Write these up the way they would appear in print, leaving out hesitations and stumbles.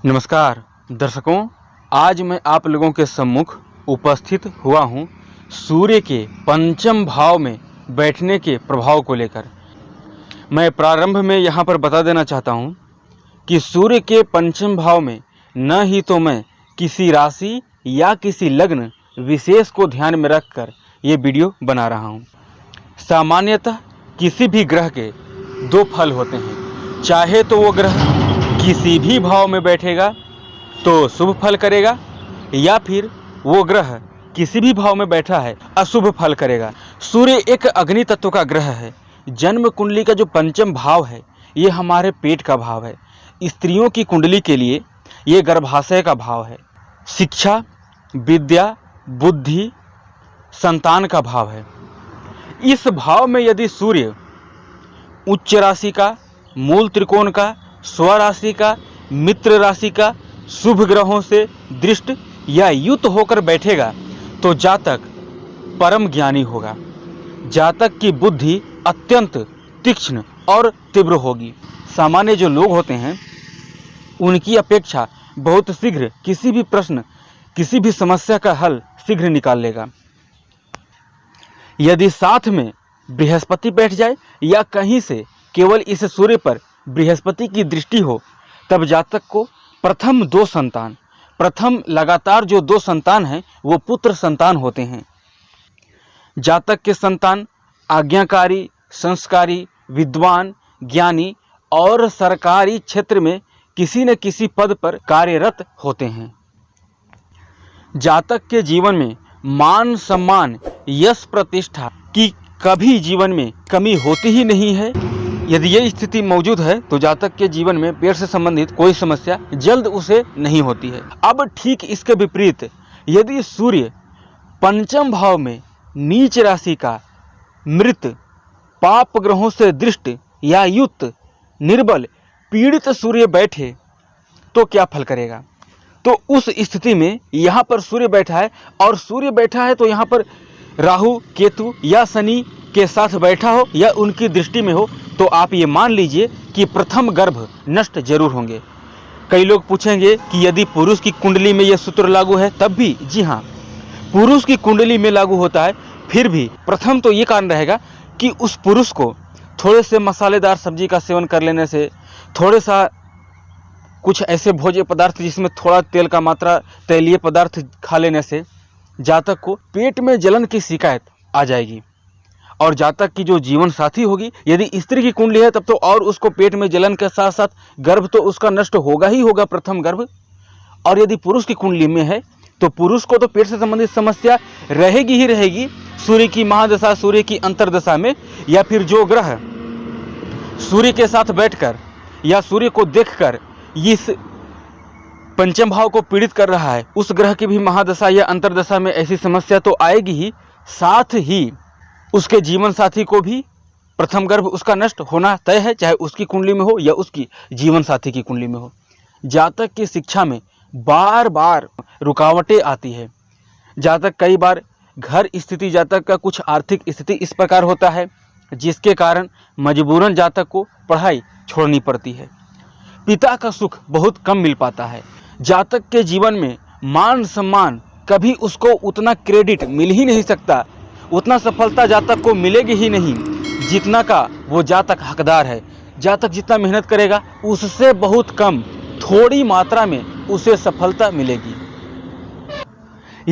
नमस्कार दर्शकों, आज मैं आप लोगों के सम्मुख उपस्थित हुआ हूँ सूर्य के पंचम भाव में बैठने के प्रभाव को लेकर। मैं प्रारंभ में यहाँ पर बता देना चाहता हूँ कि सूर्य के पंचम भाव में न ही तो मैं किसी राशि या किसी लग्न विशेष को ध्यान में रखकर ये वीडियो बना रहा हूँ। सामान्यतः किसी भी ग्रह के दो फल होते हैं, चाहे तो वो ग्रह किसी भी भाव में बैठेगा तो शुभ फल करेगा, या फिर वो ग्रह किसी भी भाव में बैठा है अशुभ फल करेगा। सूर्य एक अग्नि तत्व का ग्रह है। जन्म कुंडली का जो पंचम भाव है ये हमारे पेट का भाव है। स्त्रियों की कुंडली के लिए ये गर्भाशय का भाव है। शिक्षा, विद्या, बुद्धि, संतान का भाव है। इस भाव में यदि सूर्य उच्च राशि का, मूल त्रिकोण का, स्वराशि का, मित्र राशि का शुभ ग्रहों से दृष्ट या युत होकर बैठेगा तो जातक परम ज्ञानी होगा। जातक की बुद्धि अत्यंत तीक्ष्ण और तीव्र होगी। सामान्य जो लोग होते हैं उनकी अपेक्षा बहुत शीघ्र किसी भी प्रश्न, किसी भी समस्या का हल शीघ्र निकाल लेगा। यदि साथ में बृहस्पति बैठ जाए या कहीं से केवल इस सूर्य पर बृहस्पति की दृष्टि हो, तब जातक को प्रथम लगातार जो दो संतान हैं वो पुत्र संतान होते हैं। जातक के संतान आज्ञाकारी, संस्कारी, विद्वान, ज्ञानी और सरकारी क्षेत्र में किसी न किसी पद पर कार्यरत होते हैं। जातक के जीवन में मान, सम्मान, यश, प्रतिष्ठा की कभी जीवन में कमी होती ही नहीं है। यदि ये स्थिति मौजूद है तो जातक के जीवन में पेट से संबंधित कोई समस्या जल्द उसे नहीं होती है। अब ठीक इसके विपरीत यदि सूर्य पंचम भाव में नीच राशि का, मृत, पाप ग्रहों से दृष्ट या युक्त, निर्बल, पीड़ित सूर्य बैठे तो क्या फल करेगा? तो उस स्थिति में यहाँ पर सूर्य बैठा है और सूर्य बैठा है तो यहाँ पर राहु, केतु या शनि के साथ बैठा हो या उनकी दृष्टि में हो तो आप ये मान लीजिए कि प्रथम गर्भ नष्ट जरूर होंगे। कई लोग पूछेंगे कि यदि पुरुष की कुंडली में यह सूत्र लागू है तब भी? जी हाँ, पुरुष की कुंडली में लागू होता है। फिर भी प्रथम तो ये कारण रहेगा कि उस पुरुष को थोड़े से मसालेदार सब्जी का सेवन कर लेने से, थोड़े सा कुछ ऐसे भोज्य पदार्थ जिसमें थोड़ा तेल का मात्रा, तैलीय पदार्थ खा लेने से जातक को पेट में जलन की शिकायत आ जाएगी। और जातक की जो जीवन साथी होगी, यदि स्त्री की कुंडली है तब तो और उसको पेट में जलन के साथ साथ गर्भ तो उसका नष्ट होगा ही होगा, प्रथम गर्भ। और यदि पुरुष की कुंडली में है तो पुरुष को तो पेट से संबंधित समस्या रहेगी ही रहेगी। सूर्य की महादशा, सूर्य की अंतरदशा में, या फिर जो ग्रह सूर्य के साथ बैठकर या सूर्य को देखकर इस पंचम भाव को पीड़ित कर रहा है, उस ग्रह की भी महादशा या अंतरदशा में ऐसी समस्या तो आएगी ही। साथ ही उसके जीवन साथी को भी प्रथम गर्भ उसका नष्ट होना तय है, चाहे उसकी कुंडली में हो या उसकी जीवन साथी की कुंडली में हो। जातक की शिक्षा में बार बार रुकावटें आती है। जातक कई बार घर स्थिति, जातक का कुछ आर्थिक स्थिति इस प्रकार होता है जिसके कारण मजबूरन जातक को पढ़ाई छोड़नी पड़ती है। पिता का सुख बहुत कम मिल पाता है। जातक के जीवन में मान, सम्मान, कभी उसको उतना क्रेडिट मिल ही नहीं सकता, उतना सफलता जातक को मिलेगी ही नहीं जितना का वो जातक हकदार है। जातक जितना मेहनत करेगा उससे बहुत कम, थोड़ी मात्रा में उसे सफलता मिलेगी।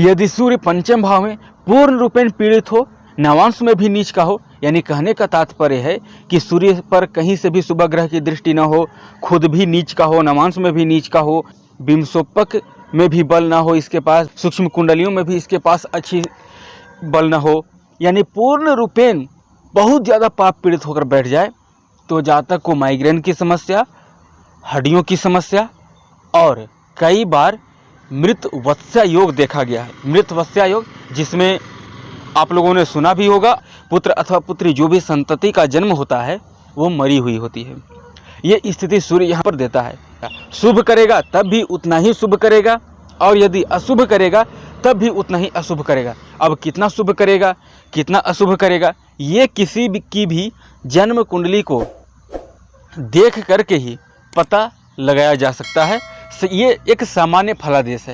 यदि सूर्य पंचम भाव में पूर्ण रूपेण पीड़ित हो, नवांश में भी नीच का हो, यानी कहने का तात्पर्य है कि सूर्य पर कहीं से भी शुभ ग्रह की दृष्टि न हो, खुद भी नीच का हो, नवांश में भी नीच का हो, बिंबसोपक में भी बल ना हो इसके पास, सूक्ष्म कुंडलियों में भी इसके पास अच्छी बल न हो, यानी पूर्ण रूपेण बहुत ज़्यादा पाप पीड़ित होकर बैठ जाए तो जातक को माइग्रेन की समस्या, हड्डियों की समस्या और कई बार मृत वत्स्या योग देखा गया है। मृत वत्स्या योग जिसमें आप लोगों ने सुना भी होगा, पुत्र अथवा पुत्री जो भी संतति का जन्म होता है वो मरी हुई होती है। ये स्थिति सूर्य यहाँ पर देता है। शुभ करेगा तब भी उतना ही शुभ करेगा और यदि अशुभ करेगा तब भी उतना ही अशुभ करेगा। अब कितना शुभ करेगा, कितना अशुभ करेगा, ये किसी की भी जन्म कुंडली को देख करके ही पता लगाया जा सकता है। ये एक सामान्य फलादेश है।